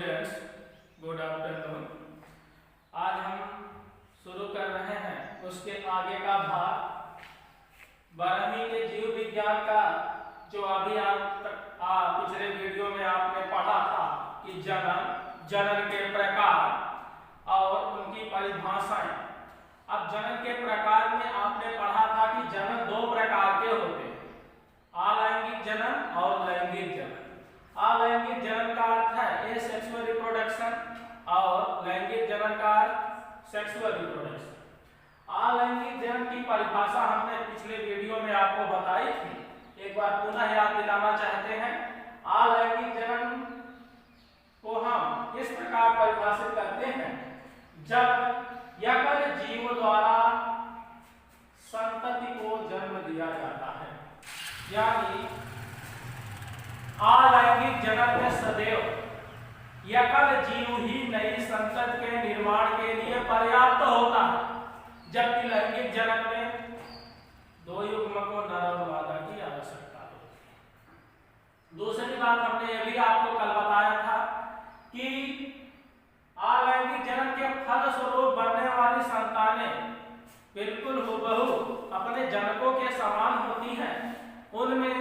Students, good afternoon. आज हम शुरू कर रहे हैं उसके आगे का भाग 12वीं के जीव विज्ञान का, जो अभी पिछले वीडियो में आपने पढ़ा था कि जनन के प्रकार और उनकी परिभाषाएं। अब जनन के प्रकार में आपने पढ़ा था कि जनन दो प्रकार के होते हैं, अलैंगिक जनन और लैंगिक जनन। अलैंगिक जनन का अर्थ है एसेक्सुअल रिप्रोडक्शन और लैंगिक जनन का अर्थ सेक्सुअल रिप्रोडक्शन। अलैंगिक जनन की परिभाषा हमने पिछले वीडियो में आपको बताई थी, एक बार पुनः याद दिलाना चाहते हैं। अलैंगिक जनन को हम इस प्रकार परिभाषित करते हैं, जब एकल जीव द्वारा संतति को जन्म दिया जाता है, यानी अलैंगिक जनन में सदैव एकल जीव ही नई संतति के निर्माण के लिए पर्याप्त होता है, जबकि लैंगिक जनन में दो युग्मकों नर और मादा की आवश्यकता होती है। दूसरी बात हमने ये भी आपको कल बताया था कि अलैंगिक जनन के फलस्वरूप बनने वाली संतानें बिल्कुल हूबहू अपने जनकों के समान होती हैं, उनमें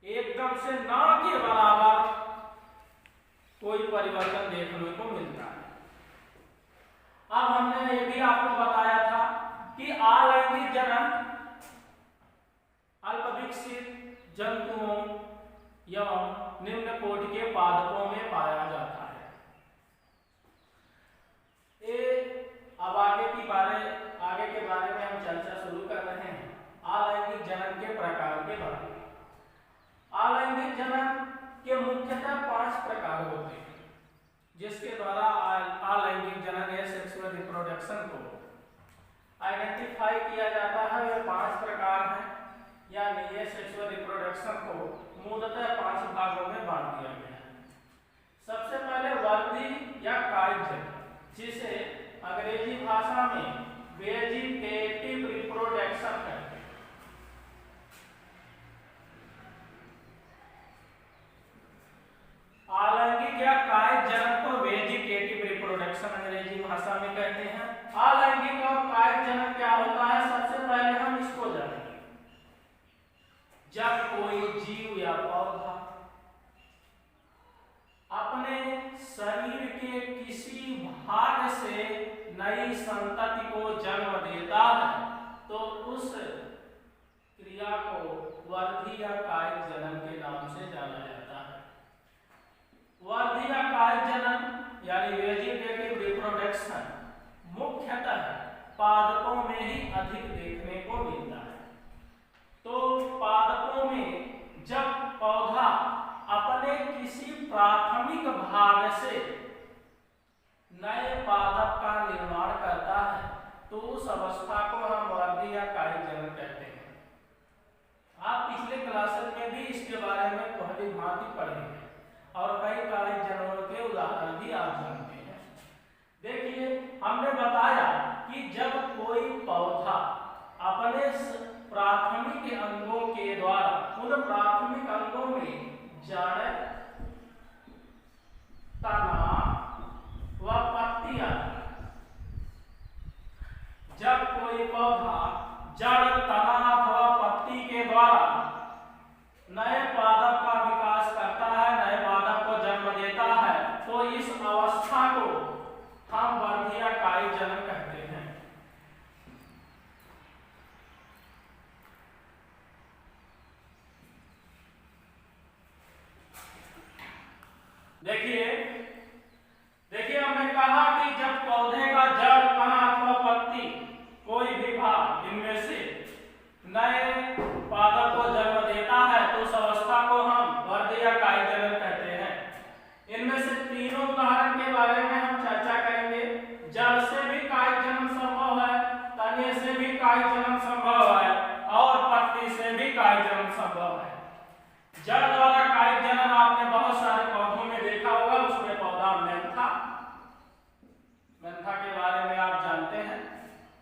एकदम से ना के बराबर कोई परिवर्तन देखने को मिलता है। अब हमने ये भी आपको बताया था कि अलैंगिक जनन अल्पविकसित जंतुओं एवं निम्न कोटि के पादपों में पाया जाता है। अब आगे के बारे में हम चर्चा शुरू कर रहे हैं, अलैंगिक जनन के प्रकार के बारे में। अलैंगिक जनन के मुख्यतः 5 प्रकार होते हैं, जिसके द्वारा अलैंगिक जनन या सेक्सुअल रिप्रोडक्शन को आइडेंटिफाई किया जाता है। वे 5 प्रकार हैं, यानी ये सेक्सुअल रिप्रोडक्शन को मूलतः 5 भागों में बांट दिया गया है। सबसे पहले वर्धी या कायज, जिसे अंग्रेजी भाषा में वेजिटेटिव रिप्रोडक्शन कहते हैं। अलैंगिक या कायज जनन को वेजिटेटिव रिप्रोडक्शन अंग्रेजी भाषा में कहते हैं। अलैंगिक और कायज जनन क्या होता है, सबसे पहले हम इसको जानेंगे। जब कोई जीव या पौधा अपने शरीर के किसी भाग से नई संतति को जन्म देता है, तो उस क्रिया को वर्धी या कायज जनन के नाम से जाना जाता है। वर्धी या कायज जनन यानी वेजिटेटिव रिप्रोडक्शन मुख्यतः पादपों में ही अधिक देखने को मिलता है। तो पादपों में जब पौधा अपने किसी प्राथमिक भाग से नए पादप का निर्माण करता है, तो उस अवस्था को हम वर्धी या कायज जनन कहते हैं। आप पिछले क्लासेस में भी इसके बारे में पहली भांति पढ़ेंगे और कई कायज जननों के उदाहरण भी आप जानते हैं। देखिए, हमने बताया कि जब कोई पौधा अपने प्राथमिक अंगों के द्वारा, उन प्राथमिक अंगों में जड़, तना व पत्तियां, जब कोई पौधा जड़, तना व पत्ती के द्वारा नए पादप का विकास करता है, नए पादप को जन्म देता है, तो इस अवस्था को हम वर्धी या कायज जनन कहते हैं। देखिए हमने कहा कि जब पौधे का जड़, तना अथवा पत्ती कोई भी भाग इनमें से नए पादप को जन्म देता है, तो उस अवस्था को हम वर्धी या कायज जनन कहते हैं। इनमें से तीनों उदाहरण के बारे में हम चर्चा करेंगे। जड़ से भी कायज जनन संभव है, तने से भी कायज जनन संभव है और पत्ती से भी कायज जनन संभव है। जड़ द्वारा कायज जनन आपने बहुत सारे पौधों में देखा होगा, उसमें पौधा मेंथा के बारे में आप जानते हैं।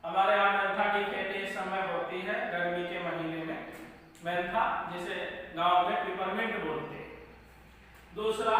हमारे यहाँ मेंथा की खेती इस समय होती है, गर्मी के महीने में मेंथा, जिसे गांव में पिपरमिंट बोलते हैं। दूसरा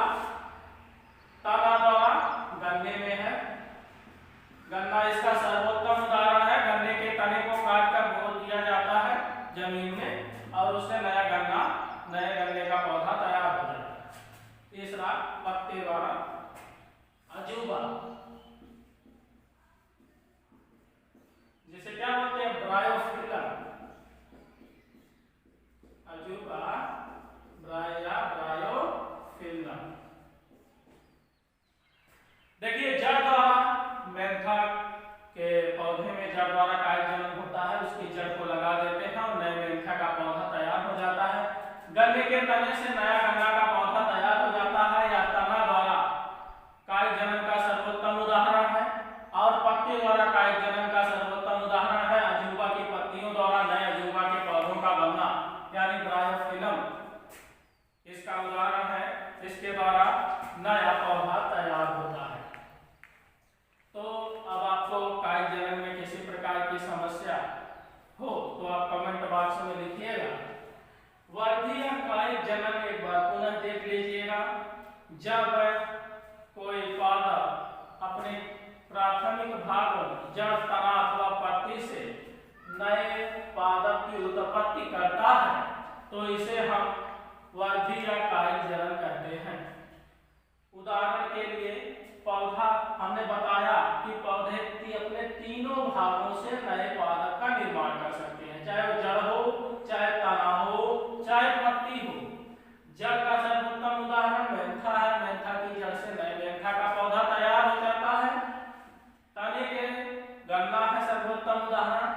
जाने से नया गन्ना का पौधा तैयार हो जाता है या तना द्वारा कायिक जनन का सर्वोत्तम उदाहरण है, और पत्ती द्वारा कायिक जनन का सर्वोत्तम उदाहरण है अजूबा की पत्तियों द्वारा नए अजूबा के पौधों का बनना, यानी ब्रायोफिलम इसका उदाहरण है, इसके द्वारा नया पौधा तैयार होता है। तो अब आपको कायिक जनन में किसी प्रकार की समस्या हो तो आप कमेंट बॉक्स में लिखिएगा। वर्धीय कायिक जनन एक बार पुनः देख लीजिएगा। जब कोई पादप अपने प्राथमिक भागों जड़, तना अथवा पत्ती से नए पादप की उत्पत्ति करता है तो इसे हम वर्धीय कायिक जनन कहते हैं। उदाहरण के लिए पौधा, हमने बताया कि पौधे अपने तीनों भागों से नए पादप का निर्माण कर सकते हैं, चाहे वो जड़ हो, चाहे तना हो, चाहे पत्ती हो। जड़ का सर्वोत्तम उदाहरण मेंथा है, मेंथा की जड़ से नए मेंथा का पौधा तैयार हो जाता है। तने के गन्ना है सर्वोत्तम उदाहरण,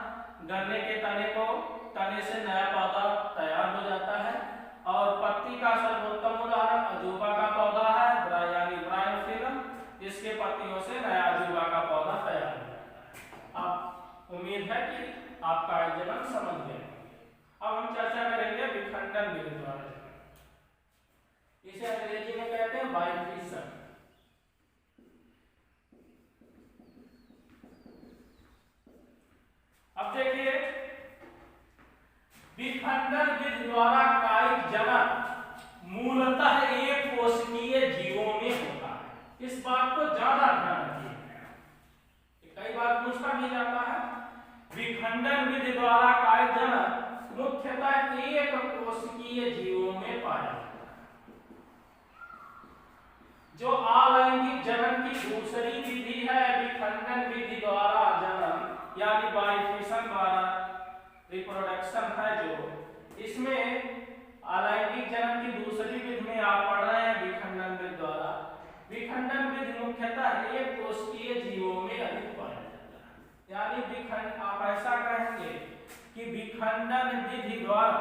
गन्ने के तने से नया पौधा तैयार हो जाता है। और पत्ती का सर्वोत्तम उदाहरण अजूबा का पौधा है, यानी ब्रायोफिलम, इसके पत्तियों से नया अजूबा का पौधा तैयार हो जाता है। अब उम्मीद है कि आप कायिक जनन समझ गए। अब हम चर्चा करेंगे विखंडन विधि द्वारा जनन। इसे अंग्रेजी में कहते हैं बाइफिशन। अब देखिए, विखंडन विधि द्वारा कायिक जनन मूलतः एक कोशिकीय जीवों में होता है। इस बात को ज्यादा ध्यान रखिए, कई बार पूछा भी जाता है। विखंडन विधि द्वारा कायिक जनन मुख्यतः एक कोशिकीय जीवों में पाया जाता है। जो अलैंगिक जनन की दूसरी विधि है विखंडन विधि द्वारा जनन, यानी बाइफिशन द्वारा रिप्रोडक्शन है, जो इसमें अलैंगिक जनन की दूसरी विधि में आप पढ़ रहे हैं विखंडन विधि द्वारा। विखंडन विधि मुख्यतः एक कोशिकीय जीवों में अधिक पाया जाता है, यानी आप ऐसा कहेंगे कि विखंडन विधि द्वारा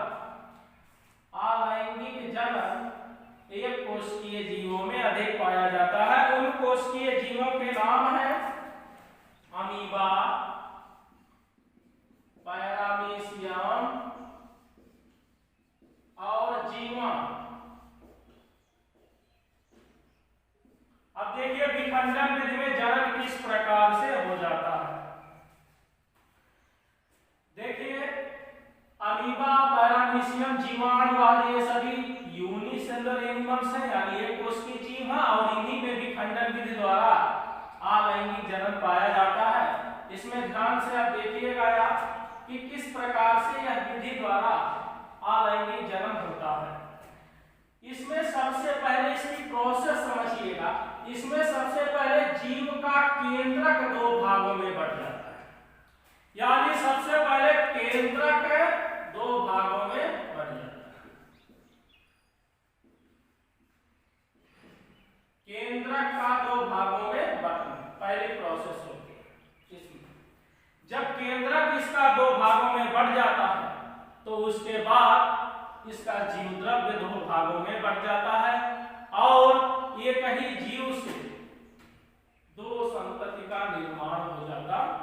अलैंगिक जनन एक कोशिकीय जीवों में अधिक पाया जाता है। उन कोशिकीय जीवों के नाम है अमीबा, पैरामीशियम और जीवा। अब देखिए विखंडन विधि में जनन किस प्रकार से हो जाता है। देखिए अमीबा, पैरामीशियम, जीवाणु आदि ये सभी यूनिसेलुलर एनिमल्स हैं, यानी एक कोशिकीय जीव है, और इन्हीं में विखंडन विधि द्वारा अलैंगिक जनन पाया जाता है। इसमें ध्यान से आप देखिएगा आप कि किस प्रकार से यह विधि द्वारा अलैंगिक जनन होता है। इसमें सबसे पहले इसकी प्रोसेस समझिएगा। इसमें सबसे पहले जीव का केंद्रक दो भागों में बट जाता है, यानी सबसे पहले केंद्रक दो भागों में बट जाता है। केंद्रक का दो भागों में बटना पहली प्रोसेस होती है। इसमें जब केंद्रक इसका दो भागों में बढ़ जाता है तो उसके बाद इसका जीव द्रव्य दो भागों में बढ़ जाता है, और एक ही जीव से दो संतति का निर्माण हो जाता है।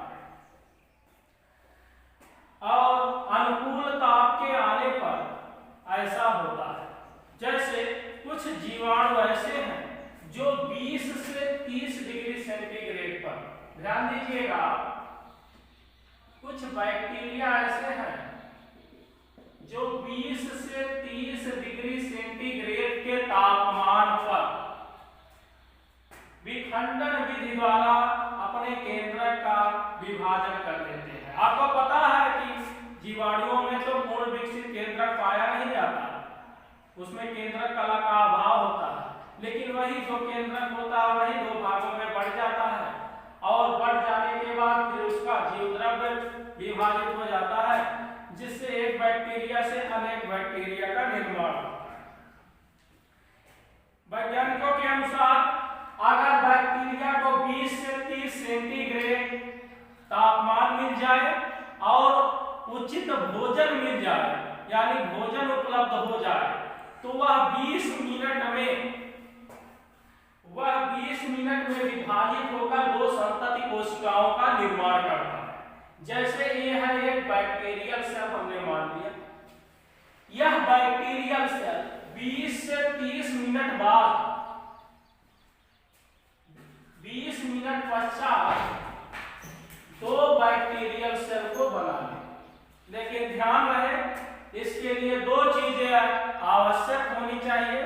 और अनुकूल ताप के आने पर ऐसा होता है, जैसे कुछ जीवाणु ऐसे हैं जो 20 से 30 डिग्री सेंटीग्रेड पर, ध्यान दीजिएगा, कुछ बैक्टीरिया ऐसे हैं जो 20 से 30 डिग्री सेंटीग्रेड के तापमान पर विखंडन विधि द्वारा अपने केंद्रक का विभाजन कर लेते हैं। आपको पता है कि जीवाणुओं में तो पूर्ण विकसित केंद्रक पाया नहीं जाता, उसमें केंद्रक कला का अभाव होता है, लेकिन वही जो केंद्रक होता है वही दो भागों में बढ़ जाता है, और बढ़ जाने के बाद फिर उसका जीव द्रव्य विभाजित हो जाता है, जिससे एक बैक्टीरिया से अनेक बैक्टीरिया का निर्माण होता है। वैज्ञानिकों के अनुसार अगर बैक्टीरिया को 20 से 30 सेंटीग्रेड तापमान मिल जाए और उचित भोजन मिल जाए, यानी भोजन उपलब्ध हो जाए, तो वह 20 मिनट में विभाजित होकर 2 संतति कोशिकाओं का निर्माण करता है। जैसे ये है एक बैक्टीरियल सेल, हमने मान लिया। यह बैक्टीरियल सेल 20 से 30 मिनट बाद, 20 मिनट पश्चात 2 बैक्टीरियल सेल को बना ले। लेकिन ध्यान रहे, इसके लिए 2 चीजें आवश्यक होनी चाहिए।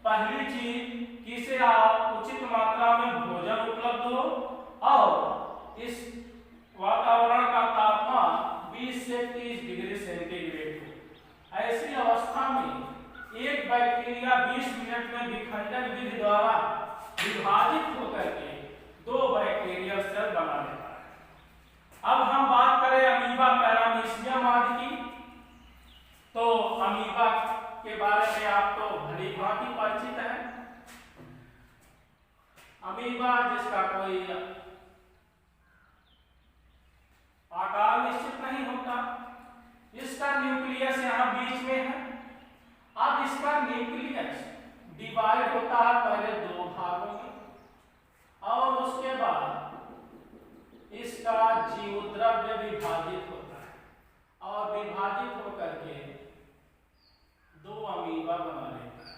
पहली चीज, किसे उचित मात्रा में भोजन उपलब्ध हो और इस वातावरण का तापमान 20 से 30 डिग्री सेंटीग्रेड हो। ऐसी अवस्था में एक बैक्टीरिया 20 मिनट में विखंडन विधि द्वारा विभाजित होकर के 2 बैक्टीरियल सेल बना लेता है। अब हम बात करें अमीबा, पैरामीशियम आदि की, तो अमीबा के बारे में आप तो भली भांति परिचित है। अमीबा जिसका कोई आकार निश्चित नहीं होता, इसका न्यूक्लियस यहाँ बीच में है। अब इसका न्यूक्लियस डिवाइड होता है पहले 2 भागों में और उसके बाद इसका जीवद्रव्य विभाजित होता है और विभाजित होकर के 2 अमीबा बना लेता है।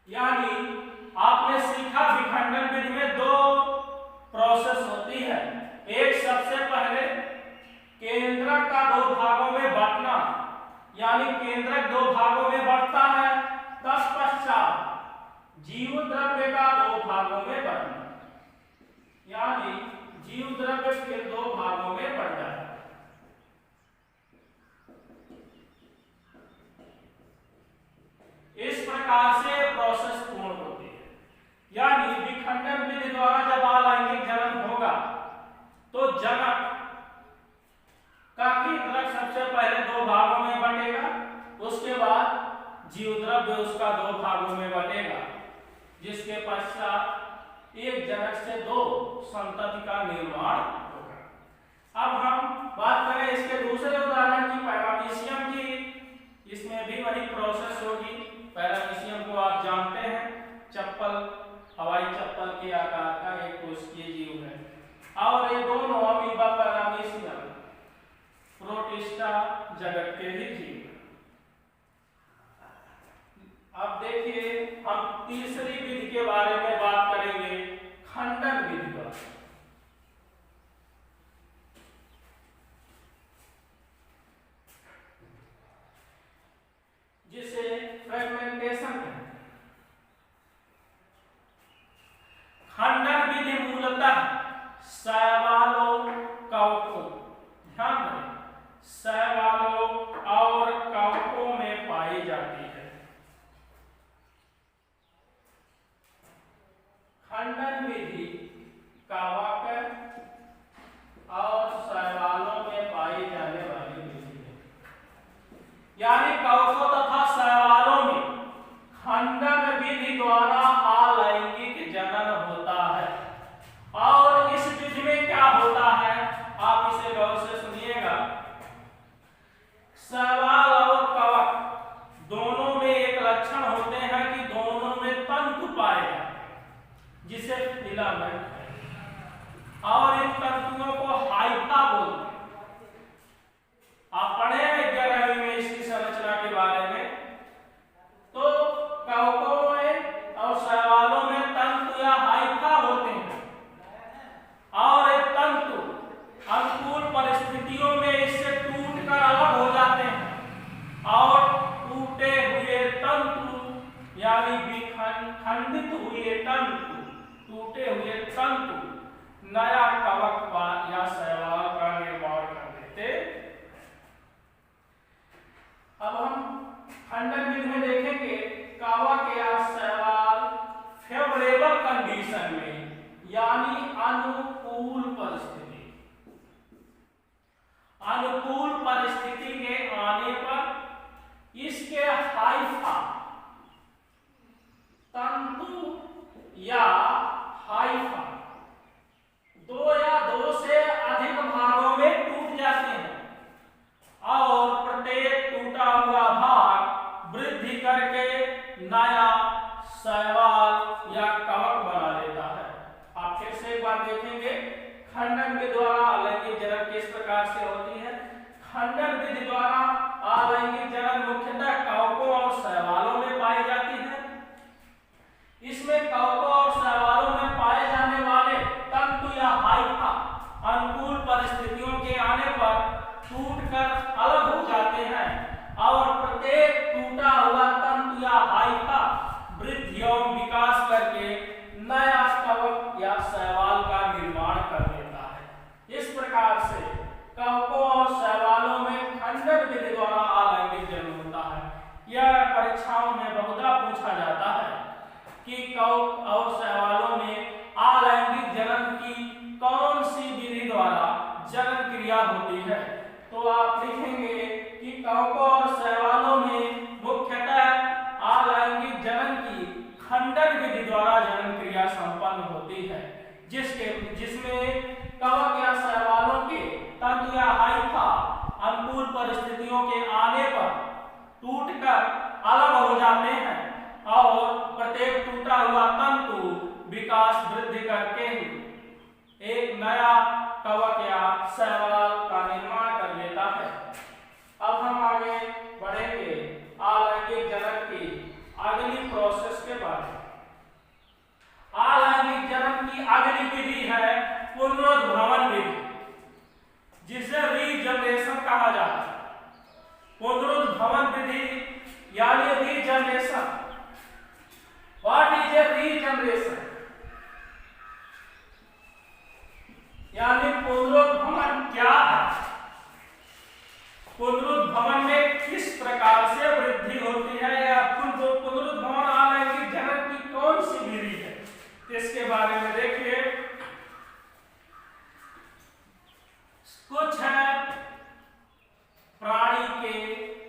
यानी आपने सीखा विखंडन विधि में 2 प्रोसेस होती है। एक, सबसे पहले केंद्रक का 2 भागों में बांटना, यानी केंद्रक 2 भागों में बढ़ता है, तत्पश्चात जीवद्रव्य का 2 भागों में बढ़ना, यानी जीवद्रव्य फिर 2 भागों में बढ़ जाता है। इस प्रकार से प्रोसेस पूर्ण होती है। यानी विखंडन विधि द्वारा जब अलैंगिक जनन होगा तो जनक का केंद्रक सबसे पहले 2 भागों में बटेगा, उसके बाद जीवद्रव्य उसका 2 भागों में बटेगा, जिसके पश्चात एक जनक से 2 संतति का निर्माण होगा। अब हम बात करें इसके दूसरे उदाहरण की, पैरामीशियम की। इसमें भी वही प्रोसेस होगी। पैरामीशियम को आप जानते हैं, चप्पल, हवाई चप्पल के आकार का एक कोशिकीय जीव है और ये दोनों अमीबा, पैरामीशियम, प्रोटिस्टा जगत के ही जीव। अब देखिए, हम तीसरी विधि के बारे में बात करेंगे, खंडन विधि का। जिसे फ्रेगमेंटेशन कहते हैं। खंडन विधि मूलतः शैवालों, कवकों, ध्यान दें, शैवालों और कवकों में पाई जाती है। खंडन विधि कवक और शैवालों में पाई जाने वाली विधि है। यानी कवकों तथा शैवालों में खंडन विधि द्वारा अलैंगिक जनन होता है। और इस विधि में क्या होता है, आप इसे गौर से सुनिएगा। शैवाल और कवक दोनों में एक लक्षण होते हैं कि दोनों में तंतु पाए जाते हैं, जिसे फिलामेंट है, और इन तंतुओं को हाइफा बोलते हैं। आप पढ़े हैं 11वीं में इसकी संरचना के बारे में। तो कवकों में और शैवालों में तंतु या हाइफा होते हैं और ये तंतु अनुकूल परिस्थितियों में इससे टूटकर अलग हो जाते हैं और टूटे हुए तंतु यानी विखंडित हुए तंतु, टूटे हुए तंतु नया कवक या शैवाल का निर्माण कर देते। अब हम खंडन विधि में देखेंगे कवक या शैवाल फेवरेबल कंडीशन में, यानी अनुकूल परिस्थिति, अनुकूल परिस्थिति के आने पर इसके हाइफा तंतु या हाइफा 2 या 2 खंडन विधि द्वारा अलैंगिक जनन मुख्यतः कवकों और शैवालों में पाई जाती है। इसमें कवकों और शैवालों में पाए जाने वाले तंतु या हाइफा अनुकूल परिस्थितियों के आने पर टूटकर अलग हो जाते हैं और प्रत्येक टूटा हुआ तंतु या हाइफा वृद्धि और विकास करके नया कवक या शैवाल का निर्माण कर देता है। इस प्रकार से कवकों और शैवालों में खंडन विधि द्वारा अलैंगिक जनन होता है। यह परीक्षाओं में बहुधा पूछा जाता है कि कवक और शैवालों में अलैंगिक जनन की कौन सी विधि द्वारा जनन क्रिया होती है। तो आप लिखेंगे कि कवकों और शैवालों में मुख्यतः अलैंगिक जनन की खंडन विधि द्वारा जनन क्रिया संपन्न होती है, जिसमें कवक या शैवालों के तंतु या हाइफा अनुकूल परिस्थितियों के आने पर टूटकर अलग हो जाते हैं और प्रत्येक टूटा हुआ तंतु विकास वृद्धि करके ही एक नया कवक या शैवाल का निर्माण कर लेता है। अब हम आगे बढ़ेंगे अलैंगिक जनन की अगली प्रोसेस के बारे में। अलैंगिक जनन की अगली विधि है पुनरुद्भवन विधि, जिसे रीजनरेशन कहा जाता है। पुनरुद्भवन विधि यानी regeneration. What is a regeneration? यानी पुनरुद्भवन क्या है? पुनरुद्भवन में किस प्रकार से वृद्धि होती है या पुनरुद्भवन अलैंगिक जनन की कौन सी विधि है, इसके बारे में देखिए।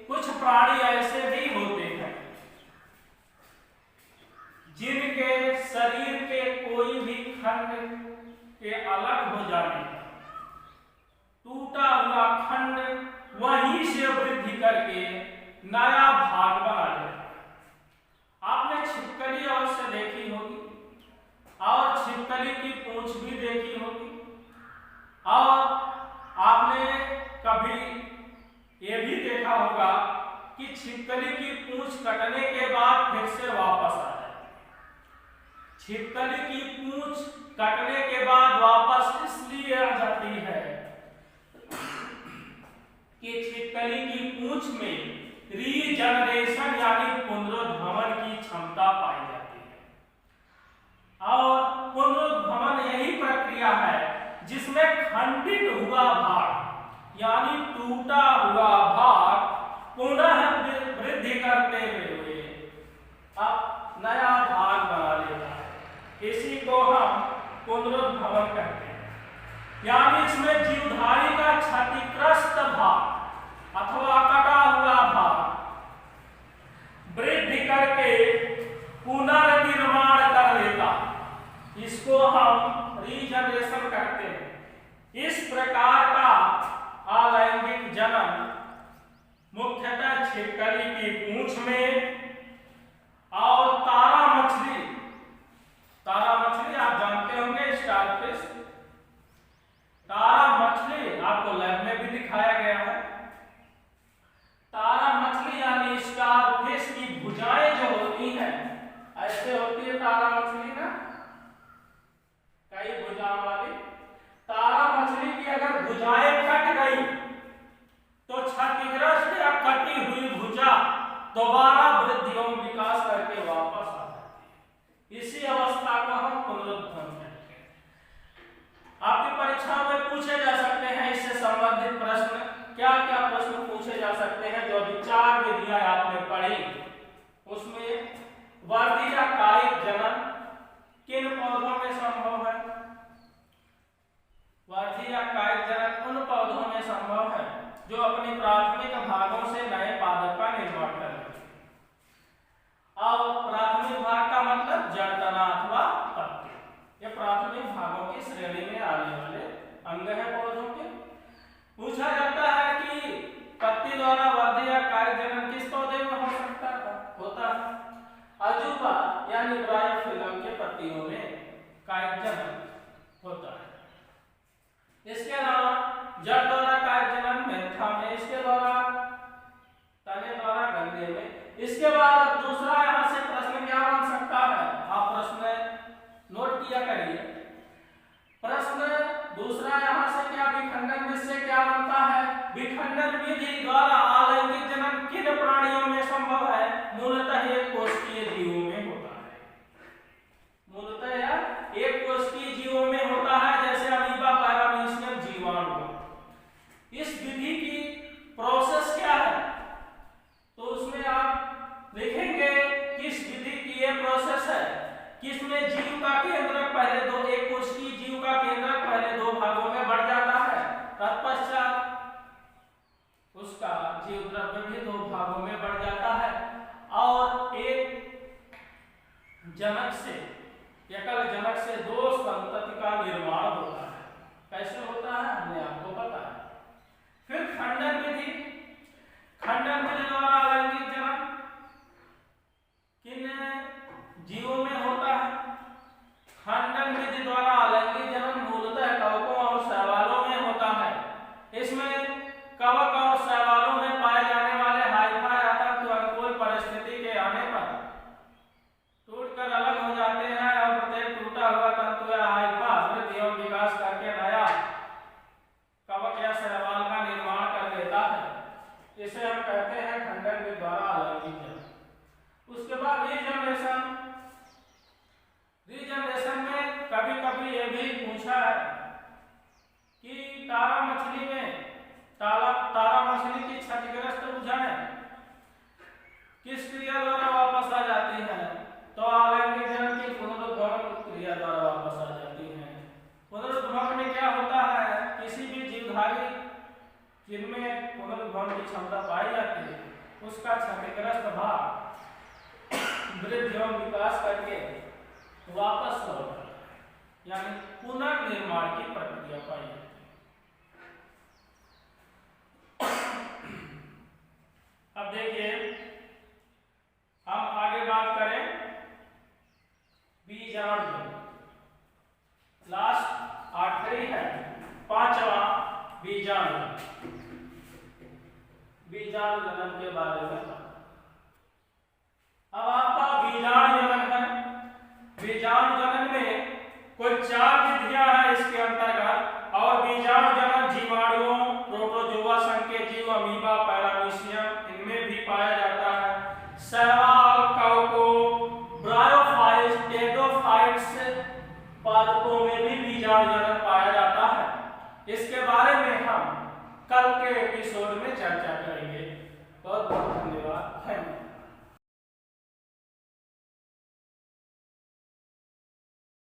कुछ प्राणी ऐसे भी होते हैं जिनके शरीर के कोई भी खंड के अलग हो जाने पर टूटा हुआ खंड वहीं से वृद्धि करके नया भाग बना लेता है। आपने छिपकली अवश्य देखी होगी और छिपकली की पूंछ भी देखी होगी, और आपने कभी ये भी देखा होगा कि छिपकली की पूंछ कटने के बाद फिर से वापस आ जाए। छिपकली की पूंछ कटने के बाद वापस इसलिए आ जाती है कि छिपकली की पूंछ में रीजनरेशन यानी पुनरुद्भवन की क्षमता पाई जाती है। और पुनरुद्भवन यही प्रक्रिया है जिसमें खंडित हुआ भाग यानी टूटा हुआ भाग पुनः वृद्धि करते हुए अब नया भाग बना लेता है। इसी को हम पुनरुद्भवन कहते हैं। यानी इसमें जीवधारी का क्षतिग्रस्त भाग अथवा कटा हुआ भाग वृद्धि करके पुनर्निर्माण कर लेता, इसको हम रीजनरेशन कहते हैं। इस प्रकार का अलैंगिक जनन मुख्यतः छिपकली की पूंछ में और तारा मछली आप जानते होंगे, स्टारफिश। तारा मछली आपको लैब में भी दिखाया गया है। तारा मछली यानी स्टारफिश की भुजाएं जो होती हैं ऐसे होती है तारा मछली ना, कई भुजाओं वाली। तारा मछली की अगर भुजाएं कट गई तो क्षतिग्रस्त या कटी हुई भुजा दोबारा वृद्धि और विकास करके वापस आ जाती है। इसी अवस्था को हम पुनरुद्भवन कहते हैं। आपकी परीक्षा में पूछे जा सकते हैं इससे संबंधित प्रश्न। क्या क्या प्रश्न पूछे जा सकते हैं? जो अभी 4 विधियां आपने पढ़ी उसमें वर्धी या कायिक जनन किन पौधों में संभव है? वर्धी या कायिक जनन उन पौधों में संभव है जो अपने प्राथमिक भागों से नए पादप का निर्माण करते हैं। और प्राथमिक भाग का मतलब जड़ तना अथवा पत्ते। ये प्राथमिक भागों की श्रेणी में आने वाले अंग है पौधों के। पूछा जाता है कि पत्ती द्वारा वर्धी या कायिक जनन किस पौधे में हो सकता होता है? अजूबा यानी ब्रायोफिलम के पत्तियों में कायिक जनन होता है। इसके अलावा जड़ द्वारा कायिक जनन मेंथा में, क्या बनता है? विखंडन विधि द्वारा अलैंगिक जनन किन प्राणियों में संभव है? मूलतः एक कोशिकीय जीवों में होता है। मूलतः एक कोशिकीय जीवों में होता है, जैसे अमीबा, पैरामीशियम, जीवाणु। इस विधि की प्रोसेस क्या है? तो उसमें आप लिखेंगे किस विधि की ये प्रोसेस है, किसमें जीव का केंद्रक पहले एक कोशिकीय जीव का केंद्रक पहले 2 भागों में बढ़ जाता है, तत्पश्चात उसका जीव द्रव्य भी 2 भागों में बढ़ जाता है और एक जनक से, एकल जनक से 2 संतति का निर्माण होता है। कैसे होता है हमने आपको बताया। फिर खंडन विधि, खंडन विधि द्वारा अलैंगिक जनन किन जीवों में होता है? खंडन विधि द्वारा अलैंगिक जनन मूलतः कवकों और शैवालों में होता है। इसमें कवक और शैवालों में पाए जाने वाले हाइफा या तंतु अनुकूल परिस्थिति के आने पर टूटकर अलग हो जाते हैं और प्रत्येक टूटा हुआ तंतु या हाइफा वृद्धि एवं विकास करके नया कवक या शैवाल का निर्माण कर लेता है। इसे हम कहते हैं खंडन विधि द्वारा अलैंगिक जनन। उसके बाद रीजनरेशन। रीजनरेशन में कभी कभी ये भी पूछा है कि तारा मछली में तारा मछली की क्षतिग्रस्त भुजाएं किस क्रिया द्वारा वापस आ जाती है? तो अलैंगिक जनन की पुनरुद्भवन क्रिया द्वारा वापस आ जाती है। पुनरुद्भवन में क्या होता है? किसी भी जीवधारी जिनमें पुनरुद्भवन की क्षमता पाई जाती है उसका क्षतिग्रस्त भाग वृद्धि एवं विकास करके वापस लौटता है, यानी पुनर्निर्माण की प्रक्रिया पाई जाती है। अब देखिए हम आगे बात करें बीजाणु। लास्ट आखिरी है 5वां बीजाणु। बीजाणु जनन के बारे में अब आपका बीजाणु जनन है। बीजाणु जनन में कुल 4 विधियां हैं इसके अंतर्गत और बीजाणु जनन जीवाणुओं, प्रोटोजोआ संघ के जीव, अमीबा, पैरामीशियम इनमें भी पाया जाता है। शैवाल, कवकों, ब्रायोफाइट्स, टेडोफाइट्स पादपों में भी बीजाणु जनन पाया जाता है। इसके बारे में हम कल के एपिसोड में चर्चा करेंगे।